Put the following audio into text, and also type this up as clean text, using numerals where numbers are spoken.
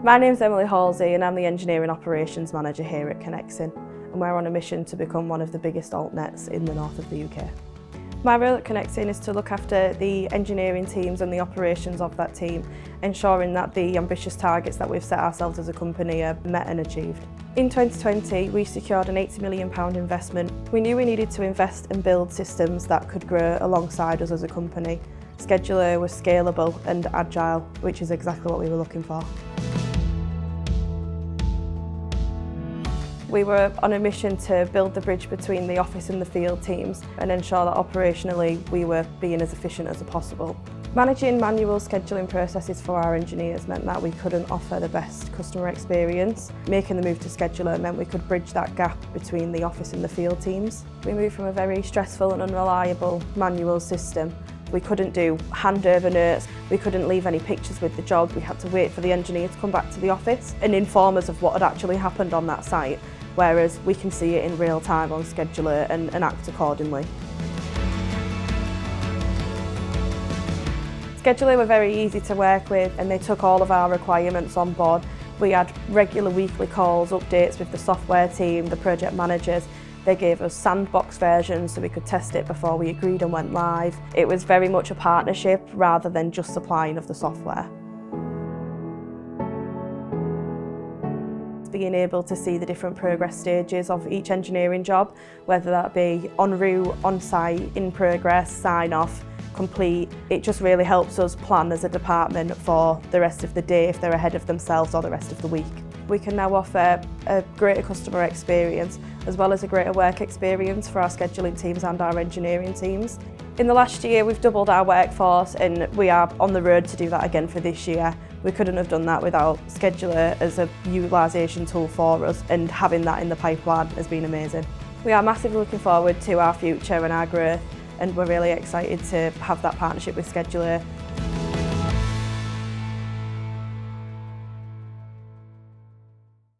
My name's Emily Halsey and I'm the Engineering Operations Manager here at Connexin, and we're on a mission to become one of the biggest AltNets in the north of the UK. My role at Connexin is to look after the engineering teams and the operations of that team, ensuring that the ambitious targets that we've set ourselves as a company are met and achieved. In 2020, we secured an £80 million investment. We knew we needed to invest and build systems that could grow alongside us as a company. Skedulo was scalable and agile, which is exactly what we were looking for. We were on a mission to build the bridge between the office and the field teams and ensure that operationally we were being as efficient as possible. Managing manual scheduling processes for our engineers meant that we couldn't offer the best customer experience. Making the move to Skedulo meant we could bridge that gap between the office and the field teams. We moved from a very stressful and unreliable manual system. We couldn't do handover notes, we couldn't leave any pictures with the job, we had to wait for the engineer to come back to the office and inform us of what had actually happened on that site, whereas we can see it in real time on Skedulo and act accordingly. Skedulo were very easy to work with and they took all of our requirements on board. We had regular weekly calls, updates with the software team, the project managers. They gave us sandbox versions so we could test it before we agreed and went live. It was very much a partnership rather than just supplying of the software. Being able to see the different progress stages of each engineering job, whether that be en route, on site, in progress, sign off, complete, it just really helps us plan as a department for the rest of the day if they're ahead of themselves or the rest of the week. We can now offer a greater customer experience as well as a greater work experience for our scheduling teams and our engineering teams. In the last year we've doubled our workforce and we are on the road to do that again for this year. We couldn't have done that without Skedulo as a utilisation tool for us, and having that in the pipeline has been amazing. We are massively looking forward to our future and our growth, and we're really excited to have that partnership with Skedulo